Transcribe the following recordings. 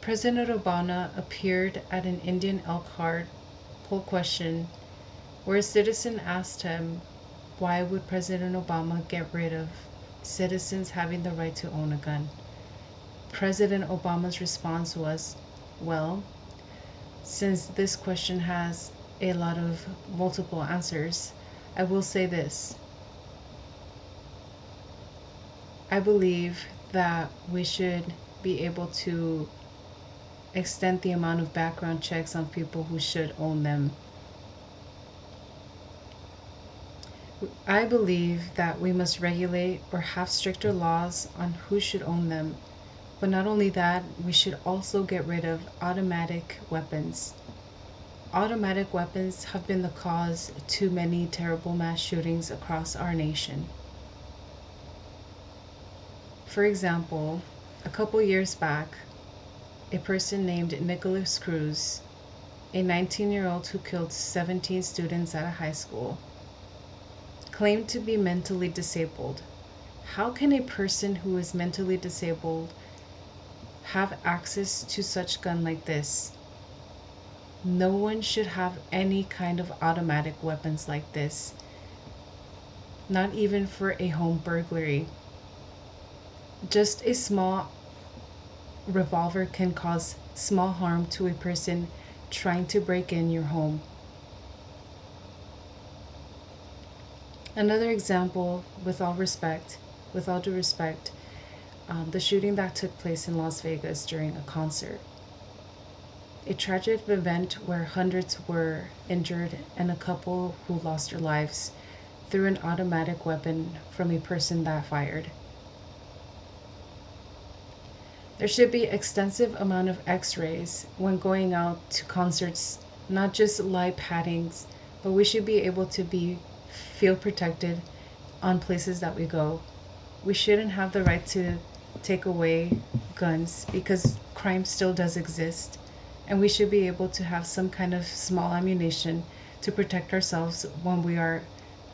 President Obama appeared at an Indian Elkhart poll question where a citizen asked him why would President Obama get rid of citizens having the right to own a gun. President Obama's response was, well, since this question has a lot of multiple answers, I will say this. I believe that we should be able to extend the amount of background checks on people who should own them. I believe that we must regulate or have stricter laws on who should own them. But not only that, we should also get rid of automatic weapons. Automatic weapons have been the cause to many terrible mass shootings across our nation. For example, a couple years back, a person named Nicholas Cruz, a 19-year-old who killed 17 students at a high school, claimed to be mentally disabled. How can a person who is mentally disabled have access to such gun like this? No one should have any kind of automatic weapons like this, not even for a home burglary. Just a small revolver can cause small harm to a person trying to break in your home. Another example, with all due respect, the shooting that took place in Las Vegas during a concert. A tragic event where hundreds were injured and a couple who lost their lives through an automatic weapon from a person that fired. There should be extensive amount of x-rays when going out to concerts, not just live paddings, but we should be able to feel protected on places that we go. We shouldn't have the right to take away guns because crime still does exist, and we should be able to have some kind of small ammunition to protect ourselves when we are,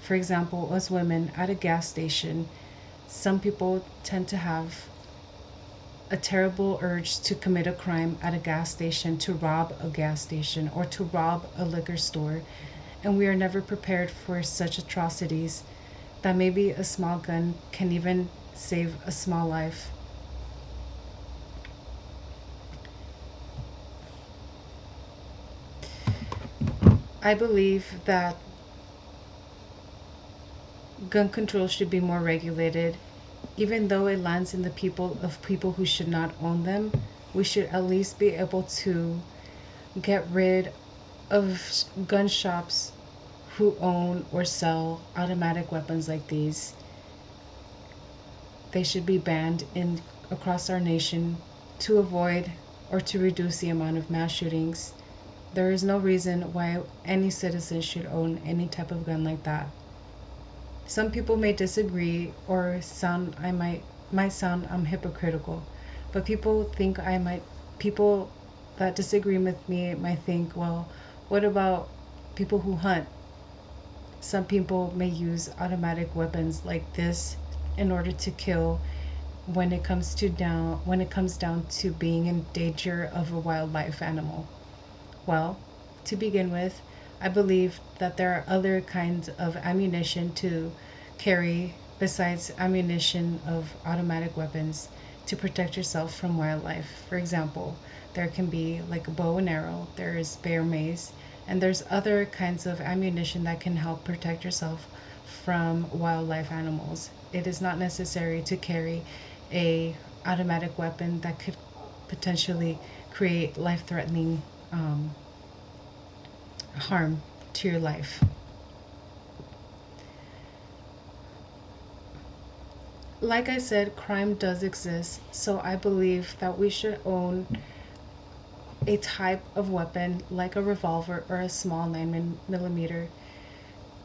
for example, as women at a gas station. Some people tend to have a terrible urge to commit a crime at a gas station, to rob a gas station or to rob a liquor store, and we are never prepared for such atrocities that maybe a small gun can even save a small life. I believe that gun control should be more regulated. Even though it lands in the people who should not own them, we should at least be able to get rid of gun shops who own or sell automatic weapons like these. They should be banned across our nation to avoid or to reduce the amount of mass shootings. There is no reason why any citizen should own any type of gun like that. Some people may disagree or might sound hypocritical, but people that disagree with me might think, well, what about people who hunt? Some people may use automatic weapons like this in order to kill when it comes down to being in danger of a wildlife animal. Well, to begin with, I believe that there are other kinds of ammunition to carry besides ammunition of automatic weapons to protect yourself from wildlife. For example, there can be like a bow and arrow, there is bear mace, and there's other kinds of ammunition that can help protect yourself from wildlife animals. It is not necessary to carry a automatic weapon that could potentially create life-threatening harm to your life. Like I said, crime does exist, so I believe that we should own a type of weapon like a revolver or a small 9mm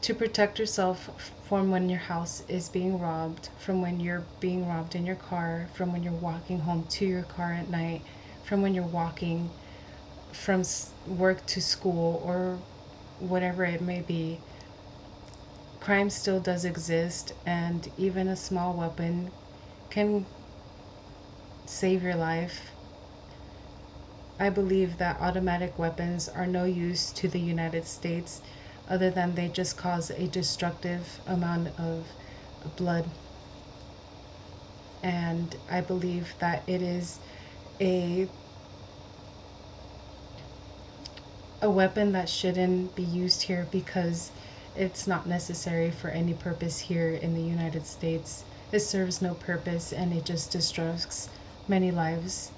to protect yourself from when your house is being robbed, from when you're being robbed in your car, from when you're walking home to your car at night, from when you're walking from work to school or whatever it may be. Crime still does exist, and even a small weapon can save your life. I believe that automatic weapons are no use to the United States other than they just cause a destructive amount of blood. And I believe that it is a a weapon that shouldn't be used here because it's not necessary for any purpose here in the United States. It serves no purpose and it just destroys many lives.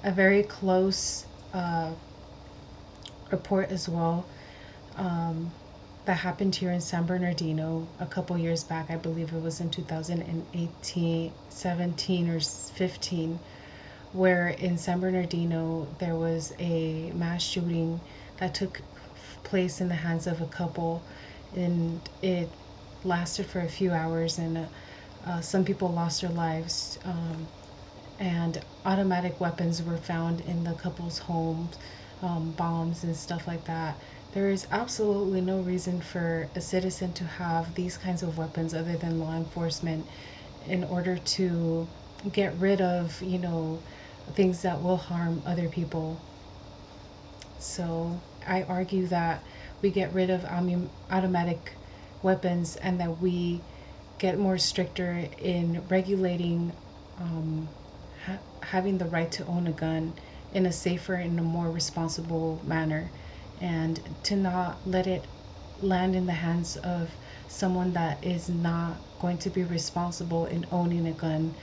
A very close report as well, um, that happened here in San Bernardino a couple years back. I believe it was in 2018, 17, or 15, where in San Bernardino there was a mass shooting that took place in the hands of a couple, and it lasted for a few hours, and some people lost their lives. And automatic weapons were found in the couple's homes, bombs and stuff like that. There is absolutely no reason for a citizen to have these kinds of weapons other than law enforcement in order to get rid of, things that will harm other people. So I argue that we get rid of automatic weapons and that we get more stricter in regulating, having the right to own a gun in a safer and a more responsible manner, and to not let it land in the hands of someone that is not going to be responsible in owning a gun.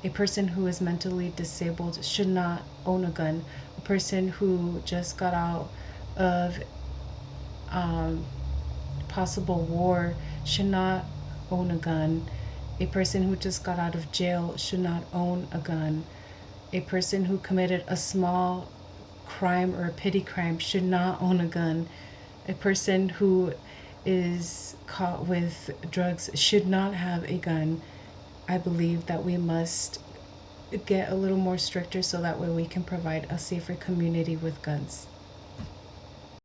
A person who is mentally disabled should not own a gun. A person who just got out of um, possible war should not own a gun. A person who just got out of jail should not own a gun. A person who committed a small crime or a petty crime should not own a gun. A person who is caught with drugs should not have a gun. I believe that we must get a little more stricter so that way we can provide a safer community with guns.